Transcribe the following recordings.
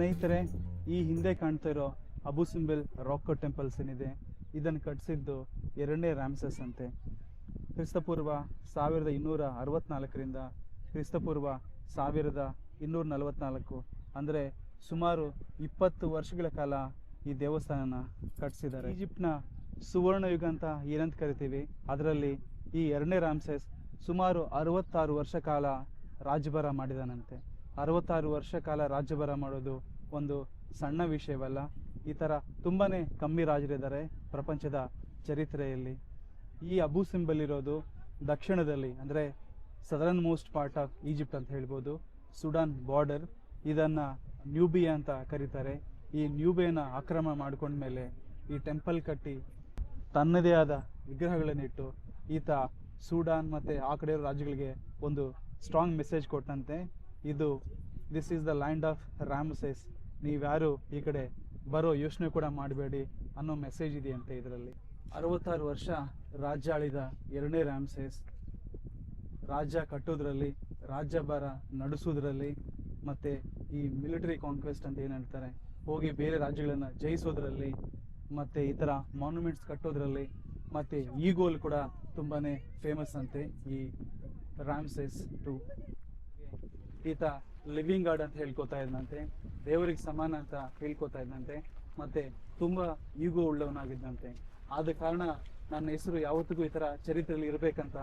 ಸ್ನೇಹಿತರೆ, ಈ ಹಿಂದೆ ಕಾಣ್ತಾ ಇರೋ ಅಬು ಸಿಂಬೆಲ್ ರಾಕ್ ಕಟ್ ಟೆಂಪಲ್ಸ್ ಏನಿದೆ, ಇದನ್ನು ಕಟ್ಟಿಸಿದ್ದು 2ನೇ ರಾಮ್ಸೆಸ್ ಅಂತೆ. ಕ್ರಿಸ್ತಪೂರ್ವ 1264ರಿಂದ ಕ್ರಿಸ್ತಪೂರ್ವ 1244, ಅಂದರೆ ಸುಮಾರು 20 ವರ್ಷಗಳ ಕಾಲ ಈ ದೇವಸ್ಥಾನನ ಕಟ್ಟಿಸಿದ್ದಾರೆ. ಈಜಿಪ್ಟ್ನ ಸುವರ್ಣ ಯುಗ ಅಂತ ಏನಂತ ಕರಿತೀವಿ, ಅದರಲ್ಲಿ ಈ 2ನೇ ರಾಮ್ಸೆಸ್ ಸುಮಾರು 66 ವರ್ಷ ಕಾಲ ರಾಜ್ಯಭಾರ ಮಾಡಿದಾನಂತೆ. 66 ವರ್ಷ ಕಾಲ ರಾಜ್ಯಭಾರ ಮಾಡೋದು ಒಂದು ಸಣ್ಣ ವಿಷಯವಲ್ಲ. ಈ ಥರ ತುಂಬಾ ಕಮ್ಮಿ ರಾಜರಿದ್ದಾರೆ ಪ್ರಪಂಚದ ಚರಿತ್ರೆಯಲ್ಲಿ. ಈ ಅಬು ಸಿಂಬೆಲ್ ಇರೋದು ದಕ್ಷಿಣದಲ್ಲಿ, ಅಂದರೆ southern most part of Egypt ಅಂತ ಹೇಳ್ಬೋದು, ಸುಡಾನ್ ಬಾರ್ಡರ್. ಇದನ್ನು ನ್ಯೂಬಿಯಾ ಅಂತ ಕರೀತಾರೆ. ಈ ನ್ಯೂಬಿಯಾನ ಆಕ್ರಮಣ ಮಾಡ್ಕೊಂಡ್ಮೇಲೆ ಈ ಟೆಂಪಲ್ ಕಟ್ಟಿ ತನ್ನದೇ ಆದ ವಿಗ್ರಹಗಳನ್ನಿಟ್ಟು ಈತ ಸೂಡಾನ್ ಮತ್ತು ಆ ಕಡೆ ರಾಜ್ಯಗಳಿಗೆ ಒಂದು ಸ್ಟ್ರಾಂಗ್ ಮೆಸೇಜ್ ಕೊಟ್ಟಂತೆ. This is the land of Ramses, ನೀವ್ಯಾರು ಈ ಕಡೆ ಬರೋ ಯೋಚನೆ ಕೂಡ ಮಾಡಬೇಡಿ ಅನ್ನೋ ಮೆಸೇಜ್ ಇದೆಯಂತೆ ಇದರಲ್ಲಿ. 66 ವರ್ಷ ರಾಜ್ಯ ಆಳಿದ 2ನೇ ರಾಮ್ಸೆಸ್ ರಾಜ್ಯ ಕಟ್ಟೋದ್ರಲ್ಲಿ, ರಾಜ್ಯಭಾರ ನಡೆಸೋದ್ರಲ್ಲಿ, ಮತ್ತು ಈ ಮಿಲಿಟರಿ ಕಾನ್ಕ್ವೆಸ್ಟ್ ಅಂತ ಏನು ಹೇಳ್ತಾರೆ, ಹೋಗಿ ಬೇರೆ ರಾಜ್ಯಗಳನ್ನು ಜಯಿಸೋದ್ರಲ್ಲಿ, ಮತ್ತು ಈ ಥರ ಮಾನ್ಯುಮೆಂಟ್ಸ್ ಕಟ್ಟೋದ್ರಲ್ಲಿ, ಮತ್ತು ಈ ಗೋಲ್ ಕೂಡ ತುಂಬಾ ಫೇಮಸ್ ಅಂತೆ ಈ ರಾಮ್ಸೆಸ್ 2. ಈತ ಲಿವಿಂಗ್ ಗಾಡ್ ಅಂತ ಹೇಳ್ಕೊತಾ ಇದ್ದಂತೆ, ದೇವರಿಗೆ ಸಮಾನ ಅಂತ ಹೇಳ್ಕೊತಾ ಇದ್ದಂತೆ, ಮತ್ತು ತುಂಬ ಈಗೋ ಉಳ್ಳವನಾಗಿದ್ದಂತೆ. ಆದ ಕಾರಣ ನನ್ನ ಹೆಸರು ಯಾವತ್ತಿಗೂ ಈ ಥರ ಚರಿತ್ರೆಯಲ್ಲಿ ಇರಬೇಕಂತ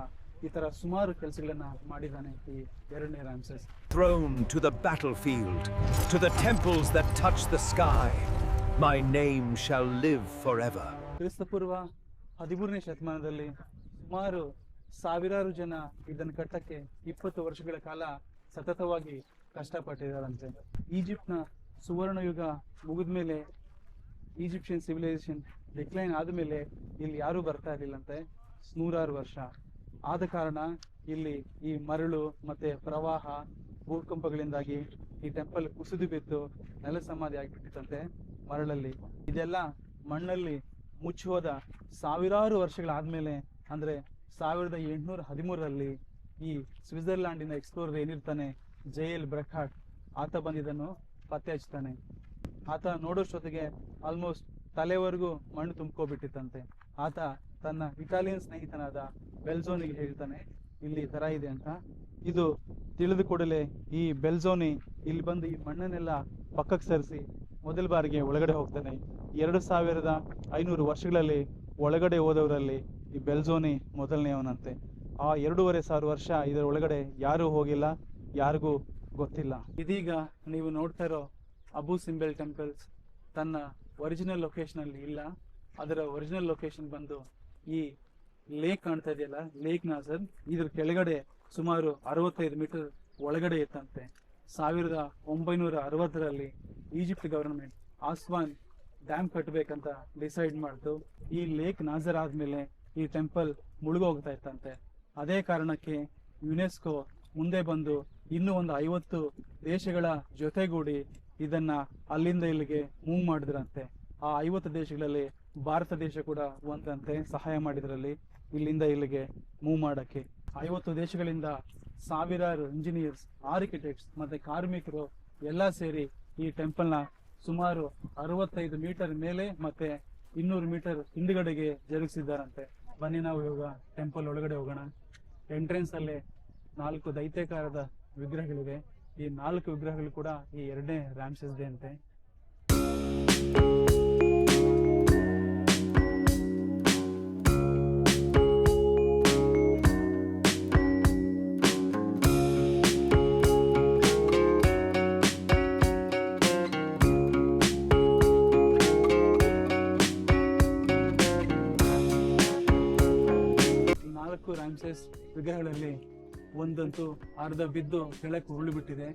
ಈ ಥರ ಸುಮಾರು ಕೆಲಸಗಳನ್ನ ಮಾಡಿದ್ದಾನೆ ಈ 2ನೇ Ramses. Thrown to the battlefield, to the temples that touch the sky, my name shall live forever. ಕ್ರಿಸ್ತಪೂರ್ವ 13ನೇ ಶತಮಾನದಲ್ಲಿ ಸುಮಾರು ಸಾವಿರಾರು ಜನ ಇದನ್ನು ಕಟ್ಟಕ್ಕೆ 20 ವರ್ಷಗಳ ಕಾಲ ಸತತವಾಗಿ ಕಷ್ಟಪಟ್ಟಿದ್ದಾರಂತೆ. ಈಜಿಪ್ಟ್ನ ಸುವರ್ಣ ಯುಗ ಮುಗಿದ ಮೇಲೆ, ಈಜಿಪ್ಷಿಯನ್ ಸಿವಿಲೈಸೇಷನ್ ಡಿಕ್ಲೈನ್ ಆದಮೇಲೆ ಇಲ್ಲಿ ಯಾರೂ ಬರ್ತಾ ಇರಲಿಲ್ಲಂತೆ 100 ವರ್ಷ. ಆದ ಕಾರಣ ಇಲ್ಲಿ ಈ ಮರಳು ಮತ್ತು ಪ್ರವಾಹ, ಭೂಕಂಪಗಳಿಂದಾಗಿ ಈ ಟೆಂಪಲ್ ಕುಸಿದು ಬಿದ್ದು ನೆಲ ಸಮಾಧಿ ಆಗಿಬಿಟ್ಟಿತ್ತಂತೆ ಮರಳಲ್ಲಿ. ಇದೆಲ್ಲ ಮಣ್ಣಲ್ಲಿ ಮುಚ್ಚೋದ ಸಾವಿರಾರು ವರ್ಷಗಳಾದಮೇಲೆ, ಅಂದರೆ 1813ರಲ್ಲಿ ಈ ಸ್ವಿಟ್ಜರ್ಲ್ಯಾಂಡಿನ ಎಕ್ಸ್ಪ್ಲೋರರ್ ಏನಿರ್ತಾನೆ JL ಬ್ರಕ್ಹಾರ್ಟ್, ಆತ ಬಂದಿದ್ದನ್ನು ಪತ್ತೆ ಹಚ್ತಾನೆ. ಆತ ನೋಡೋಷ್ಟೊತ್ತಿಗೆ ಆಲ್ಮೋಸ್ಟ್ ತಲೆವರೆಗೂ ಮಣ್ಣು ತುಂಬ್ಕೋಬಿಟ್ಟಿತ್ತಂತೆ. ಆತ ತನ್ನ ಇಟಾಲಿಯನ್ ಸ್ನೇಹಿತನಾದ ಬೆಲ್ಝೋನಿಗೆ ಹೇಳ್ತಾನೆ, ಇಲ್ಲಿ ಥರ ಇದೆ ಅಂತ. ಇದು ತಿಳಿದು ಕೂಡಲೇ ಈ ಬೆಲ್ಝೋನಿ ಇಲ್ಲಿ ಬಂದು ಈ ಮಣ್ಣನ್ನೆಲ್ಲ ಪಕ್ಕಕ್ಕೆ ಸರಿಸಿ ಮೊದಲ ಬಾರಿಗೆ ಒಳಗಡೆ ಹೋಗ್ತಾನೆ. 2500 ವರ್ಷಗಳಲ್ಲಿ ಒಳಗಡೆ ಹೋದವರಲ್ಲಿ ಈ ಬೆಲ್ಝೋನಿ ಮೊದಲನೆಯವನಂತೆ. ಆ 2500 ವರ್ಷ ಇದರ ಒಳಗಡೆ ಯಾರೂ ಹೋಗಿಲ್ಲ, ಯಾರಿಗೂ ಗೊತ್ತಿಲ್ಲ. ಇದೀಗ ನೀವು ನೋಡ್ತಾ ಇರೋ ಅಬು ಸಿಂಬೆಲ್ ಟೆಂಪಲ್ಸ್ ತನ್ನ ಒರಿಜಿನಲ್ ಲೊಕೇಶನಲ್ಲಿ ಇಲ್ಲ. ಅದರ ಒರಿಜಿನಲ್ ಲೊಕೇಶನ್ ಬಂದು ಈ ಲೇಕ್ ಕಾಣ್ತಾ ಇದೆಯಲ್ಲ, ಲೇಕ್ ನಾಸರ್, ಇದ್ರ ಕೆಳಗಡೆ ಸುಮಾರು 65 ಮೀಟರ್ ಒಳಗಡೆ ಇತ್ತಂತೆ. 1960ರಲ್ಲಿ Egypt government Aswan dam ಕಟ್ಟಬೇಕಂತ decide ಮಾಡ್ತು. ಈ ಲೇಕ್ ನಾಸರ್ ಆದಮೇಲೆ ಈ ಟೆಂಪಲ್ ಮುಳುಗೋಗ್ತಾ ಇತ್ತಂತೆ. ಅದೇ ಕಾರಣಕ್ಕೆ ಯುನೆಸ್ಕೋ ಮುಂದೆ ಬಂದು ಇನ್ನೂ ಒಂದು 50 ದೇಶಗಳ ಜೊತೆಗೂಡಿ ಇದನ್ನ ಅಲ್ಲಿಂದ ಇಲ್ಲಿಗೆ ಮೂವ್ ಮಾಡಿದ್ರಂತೆ. ಆ 50 ದೇಶಗಳಲ್ಲಿ ಭಾರತ ದೇಶ ಕೂಡ ಒಂದಂತೆ ಸಹಾಯ ಮಾಡಿದ್ರಲ್ಲಿ ಇಲ್ಲಿಂದ ಇಲ್ಲಿಗೆ ಮೂವ್ ಮಾಡಕ್ಕೆ. 50 ದೇಶಗಳಿಂದ ಸಾವಿರಾರು ಇಂಜಿನಿಯರ್ಸ್, ಆರ್ಕಿಟೆಕ್ಟ್ಸ್ ಮತ್ತೆ ಕಾರ್ಮಿಕರು ಎಲ್ಲ ಸೇರಿ ಈ ಟೆಂಪಲ್ನ ಸುಮಾರು 65 ಮೀಟರ್ ಮೇಲೆ ಮತ್ತೆ 200 ಮೀಟರ್ ಹಿಂದ್ಗಡೆಗೆ ಜರುಗಿಸಿದ್ದಾರಂತೆ. ಬನ್ನಿ ನಾವು ಇವಾಗ ಟೆಂಪಲ್ ಒಳಗಡೆ ಹೋಗೋಣ. ಎಂಟ್ರೆನ್ಸ್ ಅಲ್ಲೇ 4 ದೈತ್ಯಾಕಾರದ ವಿಗ್ರಹಗಳಿವೆ. ಈ 4 ವಿಗ್ರಹಗಳು ಕೂಡ ಈ 2ನೇ ರಾಮ್ಸೆಸ್ದೇ ಅಂತೆ. ಈ 4 ರಾಮ್ಸೆಸ್ ವಿಗ್ರಹಗಳಲ್ಲಿ ಒಂದಂತೂ ಅರ್ಧ ಬಿದ್ದು ಕೆಳಕ್ಕೆ ಉರುಳಿ ಬಿಟ್ಟಿದೆ.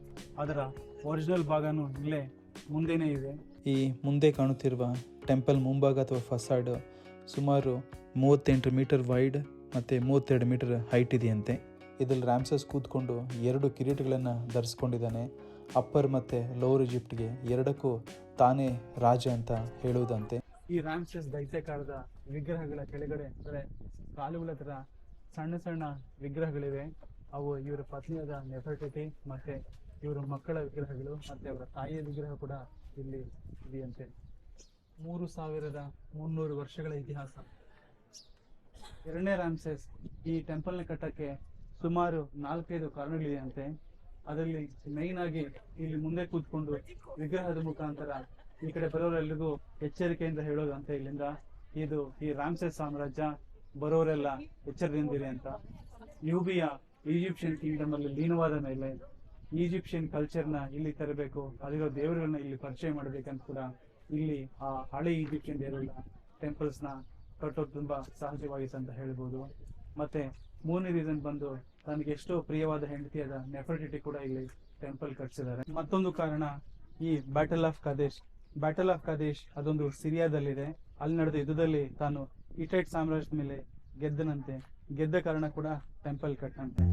ಅದರ ಒರಿಜಿನಲ್ ಭಾಗನೂ ಇಲ್ಲೇ ಮುಂದೆನೇ ಇದೆ. ಈ ಮುಂದೆ ಕಾಣುತ್ತಿರುವ ಟೆಂಪಲ್ ಮುಂಭಾಗ ಅಥವಾ ಫಸಾಡ್ ಸುಮಾರು 38 ಮೀಟರ್ ವೈಡ್ ಮತ್ತು 32 ಮೀಟರ್ ಹೈಟ್ ಇದೆಯಂತೆ. ಇದರಲ್ಲಿ ರಾಮ್ಸೆಸ್ ಕೂತ್ಕೊಂಡು 2 ಕಿರೀಟಗಳನ್ನು ಧರಿಸ್ಕೊಂಡಿದ್ದಾನೆ. ಅಪ್ಪರ್ ಮತ್ತು ಲೋವರ್ ಈಜಿಪ್ಟ್ಗೆ ಎರಡಕ್ಕೂ ತಾನೇ ರಾಜ ಅಂತ ಹೇಳುವುದಂತೆ. ಈ ರಾಮ್ಸೆಸ್ ದೈತ್ಯಾಕಾರದ ವಿಗ್ರಹಗಳ ಕೆಳಗಡೆ ಅಂದರೆ ಕಾಲುಗಳ ಥರ ಸಣ್ಣ ಸಣ್ಣ ವಿಗ್ರಹಗಳಿವೆ. ಅವು ಇವರ ಪತ್ನಿಯಾದ ನೆಫರ್ಟಿಟಿ ಮತ್ತು ಇವರ ಮಕ್ಕಳ ವಿಗ್ರಹಗಳು ಮತ್ತು ಅವರ ತಾಯಿಯ ವಿಗ್ರಹ ಕೂಡ ಇಲ್ಲಿ ಇದೆಯಂತೆ. 3300 ವರ್ಷಗಳ ಇತಿಹಾಸ. ಎರಡನೇ ರಾಮ್ಸೆಸ್ ಈ ಟೆಂಪಲ್ನ ಕಟ್ಟಕ್ಕೆ ಸುಮಾರು 4-5 ಕಾರಣಗಳಿದೆಯಂತೆ. ಅದರಲ್ಲಿ ಮೈನ್ ಆಗಿ ಇಲ್ಲಿ ಮುಂದೆ ಕೂತ್ಕೊಂಡು ವಿಗ್ರಹದ ಮುಖಾಂತರ ಈ ಕಡೆ ಬರೋರೆಲ್ಲರಿಗೂ ಎಚ್ಚರಿಕೆಯಿಂದ ಹೇಳೋದಂತೆ, ಇಲ್ಲಿಂದ ಈ ರಾಮ್ಸೆಸ್ ಸಾಮ್ರಾಜ್ಯ ಬರೋರೆಲ್ಲ ಎಚ್ಚರದಿಂದಿರಿ ಅಂತ. ನ್ಯೂಬಿಯಾ ಈಜಿಪ್ಷಿಯನ್ ಕಿಂಗ್ಡಮ್ ಅಲ್ಲಿ ಲೀನವಾದ ಮೇಲೆ ಈಜಿಪ್ಷಿಯನ್ ಕಲ್ಚರ್ನ ಇಲ್ಲಿ ತರಬೇಕು, ಅಲ್ಲಿರೋ ದೇವರುಗಳನ್ನ ಇಲ್ಲಿ ಪರಿಚಯ ಮಾಡ್ಬೇಕಂತ ಕೂಡ ಇಲ್ಲಿ ಆ ಹಳೆ ಈಜಿಪ್ಷಿಯನ್ ದೇವರುಗಳ ಟೆಂಪಲ್ಸ್ನ ಕಟ್ಟೋದು ತುಂಬಾ ಸಹಜವಾಗಿತ್ತು ಅಂತ ಹೇಳ್ಬೋದು. ಮತ್ತೆ ಮೂರನೇ ರೀಸನ್ ಬಂದು ತನಗೆ ಎಷ್ಟೋ ಪ್ರಿಯವಾದ ಹೆಂಡತಿಯಾದ ನೆಫರ್ಟಿಟಿ ಕೂಡ ಇಲ್ಲಿ ಟೆಂಪಲ್ ಕಟ್ಸಿದ್ದಾರೆ. ಮತ್ತೊಂದು ಕಾರಣ ಈ ಬ್ಯಾಟಲ್ ಆಫ್ ಕಾದೇಶ್ ಅದೊಂದು ಸಿರಿಯಾದಲ್ಲಿದೆ. ಅಲ್ಲಿ ನಡೆದ ಯುದ್ಧದಲ್ಲಿ ತಾನು ಹಿಟ್ಟೈಟ್ ಸಾಮ್ರಾಜ್ಯದ ಮೇಲೆ ಗೆದ್ದ ಕಾರಣ ಕೂಡ ಟೆಂಪಲ್ ಕಟ್ಟಂತೆ.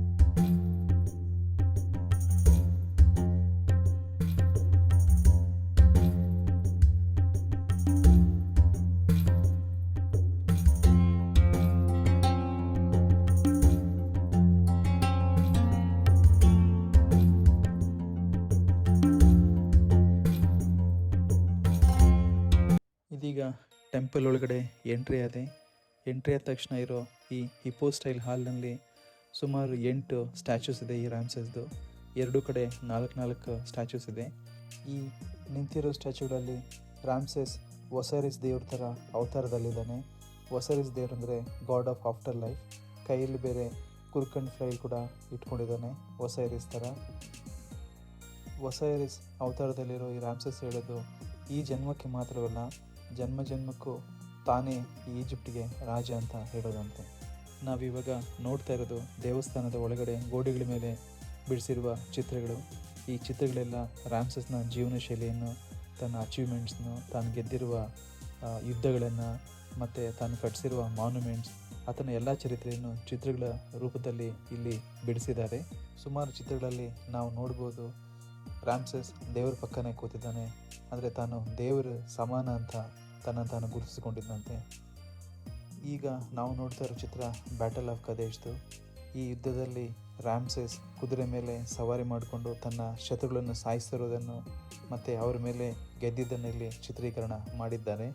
ಇದೀಗ ಟೆಂಪಲ್ ಒಳಗಡೆ ಎಂಟ್ರಿ ಆದ ತಕ್ಷಣ ಇರೋ ಈ ಹಿಪ್ಪೋ ಸ್ಟೈಲ್ ಹಾಲ್ನಲ್ಲಿ ಸುಮಾರು 8 ಸ್ಟ್ಯಾಚ್ಯೂಸ್ ಇದೆ ಈ ರಾಮ್ಸೆಸ್ದು. 2 ಕಡೆ 4 ಸ್ಟ್ಯಾಚ್ಯೂಸ್ ಇದೆ. ಈ ನಿಂತಿರೋ ಸ್ಟ್ಯಾಚ್ಯೂಗಳಲ್ಲಿ ರಾಮ್ಸೆಸ್ ಒಸೈರಿಸ್ ದೇವ್ರ ಥರ ಅವತಾರದಲ್ಲಿದ್ದಾನೆ. ಒಸೈರಿಸ್ ದೇವ್ರು ಅಂದರೆ ಗಾಡ್ ಆಫ್ ಆಫ್ಟರ್ ಲೈಫ್. ಕೈಯಲ್ಲಿ ಬೇರೆ ಕುರ್ಕಂಡ್ ಫ್ಲೈಲ್ ಕೂಡ ಇಟ್ಕೊಂಡಿದ್ದಾನೆ ಒಸೈರಿಸ್ ಥರ. ಒಸೈರಿಸ್ ಅವತಾರದಲ್ಲಿರೋ ಈ ರಾಮ್ಸೆಸ್ ಹೇಳೋದು ಈ ಜನ್ಮಕ್ಕೆ ಮಾತ್ರವಲ್ಲ, ಜನ್ಮಕ್ಕೂ ತಾನೇ ಈ ಈಜಿಪ್ಟಿಗೆ ರಾಜ ಅಂತ ಹೇಳೋದಂತೆ. ನಾವಿವಾಗ ನೋಡ್ತಾ ಇರೋದು ದೇವಸ್ಥಾನದ ಒಳಗಡೆ ಗೋಡೆಗಳ ಮೇಲೆ ಬಿಡಿಸಿರುವ ಚಿತ್ರಗಳು. ಈ ಚಿತ್ರಗಳೆಲ್ಲ ರಾಮ್ಸೆಸ್ನ ಜೀವನ ಶೈಲಿಯನ್ನು, ತನ್ನ ಅಚೀವ್ಮೆಂಟ್ಸ್ನು, ತಾನು ಗೆದ್ದಿರುವ ಯುದ್ಧಗಳನ್ನು ಮತ್ತು ತಾನು ಕಟ್ಟಿಸಿರುವ ಮಾನ್ಯುಮೆಂಟ್ಸ್, ಆತನ ಎಲ್ಲ ಚರಿತ್ರೆಯನ್ನು ಚಿತ್ರಗಳ ರೂಪದಲ್ಲಿ ಇಲ್ಲಿ ಬಿಡಿಸಿದ್ದಾರೆ. ಸುಮಾರು ಚಿತ್ರಗಳಲ್ಲಿ ನಾವು ನೋಡ್ಬೋದು ರಾಮ್ಸೆಸ್ ದೇವರ ಪಕ್ಕನೇ ಕೂತಿದ್ದಾನೆ, ಅಂದರೆ ತಾನು ದೇವರ ಸಮಾನ ಅಂತ ತಾನು ಗುರುತಿಸಿಕೊಂಡಿದ್ದಂತೆ. ಈಗ ನಾವು ನೋಡ್ತಾ ಇರೋ ಚಿತ್ರ ಬ್ಯಾಟಲ್ ಆಫ್ ಕಾದೇಶ್ದು. ಈ ಯುದ್ಧದಲ್ಲಿ ರಾಮ್ಸೆಸ್ ಕುದುರೆ ಮೇಲೆ ಸವಾರಿ ಮಾಡಿಕೊಂಡು ತನ್ನ ಶತ್ರುಗಳನ್ನು ಸಾಯಿಸಿರೋದನ್ನು ಮತ್ತು ಅವರ ಮೇಲೆ ಗೆದ್ದಿದ್ದನ್ನು ಇಲ್ಲಿ ಚಿತ್ರೀಕರಣ ಮಾಡಿದ್ದಾರೆ.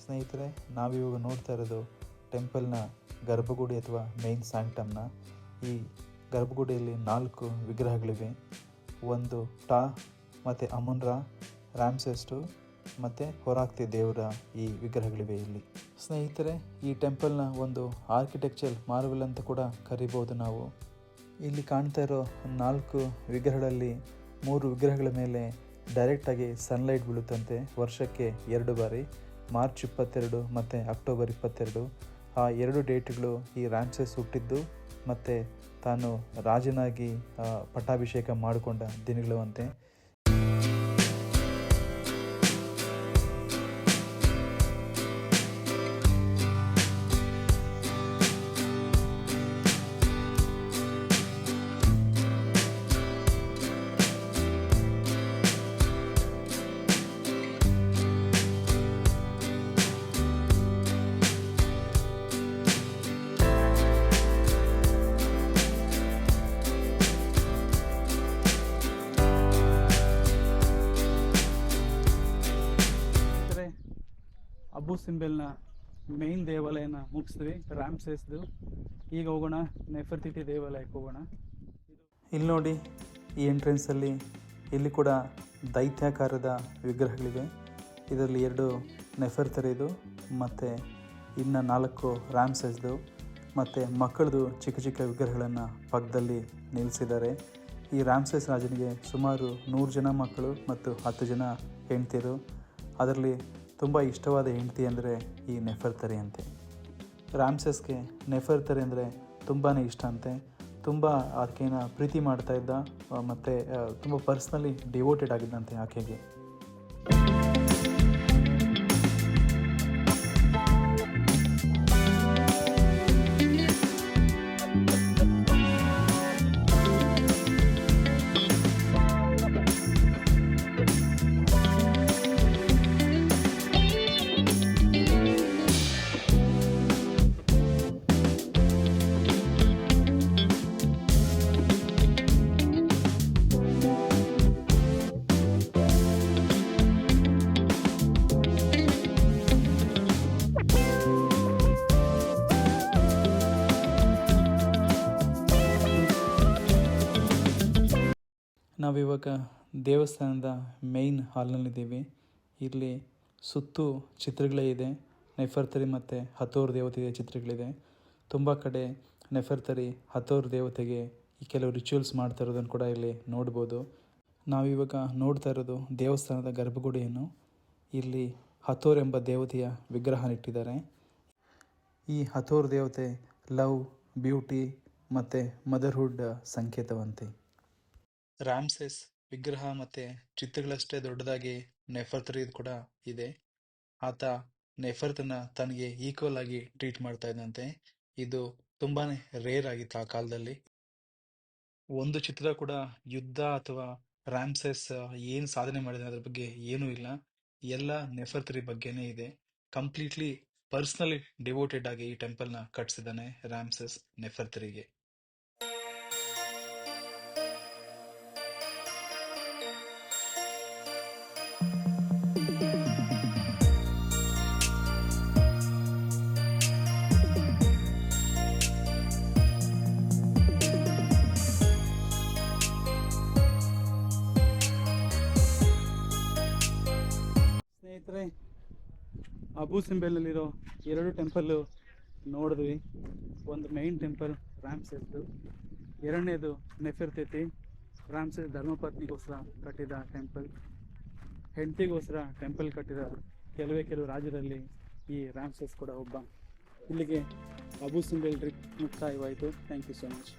ಸ್ನೇಹಿತರೆ, ನಾವಿವಾಗ ನೋಡ್ತಾ ಇರೋದು ಟೆಂಪಲ್ನ ಗರ್ಭಗುಡಿ ಅಥವಾ ಮೇನ್ ಸ್ಯಾಂಕ್ಟಮ್ನ. ಈ ಗರ್ಭಗುಡಿಯಲ್ಲಿ 4 ವಿಗ್ರಹಗಳಿವೆ. ಒಂದು ಟಾ ಮತ್ತು ಅಮುನ್-ರಾ, ರಾಮ್ಸೆಸ್ II ಮತ್ತು ಹೊರಾಕ್ತಿ ದೇವರ ಈ ವಿಗ್ರಹಗಳಿವೆ ಇಲ್ಲಿ. ಸ್ನೇಹಿತರೆ, ಈ ಟೆಂಪಲ್ನ ಒಂದು ಆರ್ಕಿಟೆಕ್ಚರ್ ಮಾರ್ವೆಲ್ ಅಂತ ಕೂಡ ಕರಿಬೋದು ನಾವು. ಇಲ್ಲಿ ಕಾಣ್ತಾ ಇರೋ 4 ವಿಗ್ರಹಗಳಲ್ಲಿ 3 ವಿಗ್ರಹಗಳ ಮೇಲೆ ಡೈರೆಕ್ಟಾಗಿ ಸನ್ಲೈಟ್ ಬೀಳುತ್ತಂತೆ ವರ್ಷಕ್ಕೆ 2 ಬಾರಿ, ಮಾರ್ಚ್ 22 ಮತ್ತು ಅಕ್ಟೋಬರ್ 22. ಆ 2 ಡೇಟ್ಗಳು ಈ ರಾಮ್ಸೆಸ್ ಹುಟ್ಟಿದ್ದು ಮತ್ತು ತಾನು ರಾಜನಾಗಿ ಪಟ್ಟಾಭಿಷೇಕ ಮಾಡಿಕೊಂಡ ದಿನಗಳು ಅಂತೆ. ಅಬು ಸಿಂಬೆಲ್ನ ಮೇನ್ ದೇವಾಲಯನ ಮುಗಿಸಿದ್ವಿ ರಾಮ್ಸೆಸ್ದು. ಈಗ ಹೋಗೋಣ ನೆಫರ್ತಿಟಿ ದೇವಾಲಯಕ್ಕೆ ಹೋಗೋಣ. ಇಲ್ಲಿ ನೋಡಿ, ಈ ಎಂಟ್ರೆನ್ಸಲ್ಲಿ ಇಲ್ಲಿ ಕೂಡ ದೈತ್ಯಾಕಾರದ ವಿಗ್ರಹಗಳಿವೆ. ಇದರಲ್ಲಿ 2 ನೆಫರ್ತರಿದು ಮತ್ತು ಇನ್ನು 4 ರಾಮ್ಸೆಸ್ದು ಮತ್ತು ಮಕ್ಕಳದು ಚಿಕ್ಕ ಚಿಕ್ಕ ವಿಗ್ರಹಗಳನ್ನು ಪಕ್ಕದಲ್ಲಿ ನಿಲ್ಲಿಸಿದ್ದಾರೆ. ಈ ರಾಮ್ಸೆಸ್ ರಾಜನಿಗೆ ಸುಮಾರು 100 ಜನ ಮಕ್ಕಳು ಮತ್ತು 10 ಜನ ಹೆಂಡ್ತಿರು. ಅದರಲ್ಲಿ ತುಂಬ ಇಷ್ಟವಾದ ಹೆಂಡತಿ ಅಂದರೆ ಈ ನೆಫರ್ತರಿ ಅಂತೆ. ರಾಮ್ಸೆಸ್ಗೆ ನೆಫರ್ತರಿ ಅಂದರೆ ತುಂಬಾ ಇಷ್ಟ ಅಂತೆ. ತುಂಬ ಆಕೆನ ಪ್ರೀತಿ ಮಾಡ್ತಾ ಇದ್ದ ಮತ್ತು ತುಂಬ ಪರ್ಸ್ನಲಿ ಡಿವೋಟೆಡ್ ಆಗಿದ್ದಂತೆ ಆಕೆಗೆ. ನಾವಿವಾಗ ದೇವಸ್ಥಾನದ ಮೇಯ್ನ್ ಹಾಲ್ನಲ್ಲಿದ್ದೀವಿ. ಇಲ್ಲಿ ಸುತ್ತು ಚಿತ್ರಗಳೇ ಇದೆ. ನೆಫರ್ತರಿ ಮತ್ತು ಹಥೋರ್ ದೇವತೆಯ ಚಿತ್ರಗಳಿದೆ. ತುಂಬ ಕಡೆ ನೆಫರ್ತರಿ ಹಥೋರ್ ದೇವತೆಗೆ ಈ ಕೆಲವು ರಿಚುವಲ್ಸ್ ಮಾಡ್ತಾ ಇರೋದನ್ನು ಕೂಡ ಇಲ್ಲಿ ನೋಡ್ಬೋದು. ನಾವಿವಾಗ ನೋಡ್ತಾ ಇರೋದು ದೇವಸ್ಥಾನದ ಗರ್ಭಗುಡಿಯನ್ನು. ಇಲ್ಲಿ ಹಥೋರ್ ಎಂಬ ದೇವತೆಯ ವಿಗ್ರಹ ಇಟ್ಟಿದ್ದಾರೆ. ಈ ಹಥೋರ್ ದೇವತೆ ಲವ್, ಬ್ಯೂಟಿ ಮತ್ತು ಮದರ್ಹುಡ್ ಸಂಕೇತವಂತೆ. ರಾಮ್ಸೆಸ್ ವಿಗ್ರಹ ಮತ್ತು ಚಿತ್ರಗಳಷ್ಟೇ ದೊಡ್ಡದಾಗಿ ನೆಫರ್ತರಿದು ಕೂಡ ಇದೆ. ಆತ ನೆಫರ್ತನ ತನಗೆ ಈಕ್ವಲ್ ಆಗಿ ಟ್ರೀಟ್ ಮಾಡ್ತಾ ಇದ್ದಂತೆ. ಇದು ತುಂಬಾ ರೇರ್ ಆಗಿತ್ತು ಆ ಕಾಲದಲ್ಲಿ. ಒಂದು ಚಿತ್ರ ಕೂಡ ಯುದ್ಧ ಅಥವಾ ರಾಮ್ಸೆಸ್ ಏನು ಸಾಧನೆ ಮಾಡಿದ ಅದ್ರ ಬಗ್ಗೆ ಏನೂ ಇಲ್ಲ. ಎಲ್ಲ ನೆಫರ್ತರಿ ಬಗ್ಗೆನೇ ಇದೆ. ಕಂಪ್ಲೀಟ್ಲಿ ಪರ್ಸ್ನಲಿ ಡಿವೋಟೆಡ್ ಆಗಿ ಈ ಟೆಂಪಲ್ನ ಕಟ್ಸಿದ್ದಾನೆ ರಾಮ್ಸೆಸ್ ನೆಫರ್ತರಿಗೆ. ಸ್ನೇಹಿತರೆ, ಅಬು ಸಿಂಬೆಲ್ನಲ್ಲಿರೋ 2 ಟೆಂಪಲ್ಲು ನೋಡಿದ್ವಿ. ಒಂದು ಮೈನ್ ಟೆಂಪಲ್ ರಾಮ್ಸೆಸ್ದು, ಎರಡನೇದು ನೆಫರ್ತಿತಿ. ರಾಮ್ಸೆಸ್ ಧರ್ಮಪತ್ನಿಗೋಸ್ಕರ ಕಟ್ಟಿದ ಟೆಂಪಲ್, ಹೆಂಡತಿಗೋಸ್ಕರ ಟೆಂಪಲ್ ಕಟ್ಟಿದ ಕೆಲವು ರಾಜರಲ್ಲಿ ಈ ರಾಮ್ಸೆಸ್ ಕೂಡ ಒಬ್ಬ. ಇಲ್ಲಿಗೆ ಅಬು ಸಿಂಬೆಲ್ ಟ್ರಿಪ್ ಮುಕ್ತಾಯವಾಯಿತು. Thank you so much.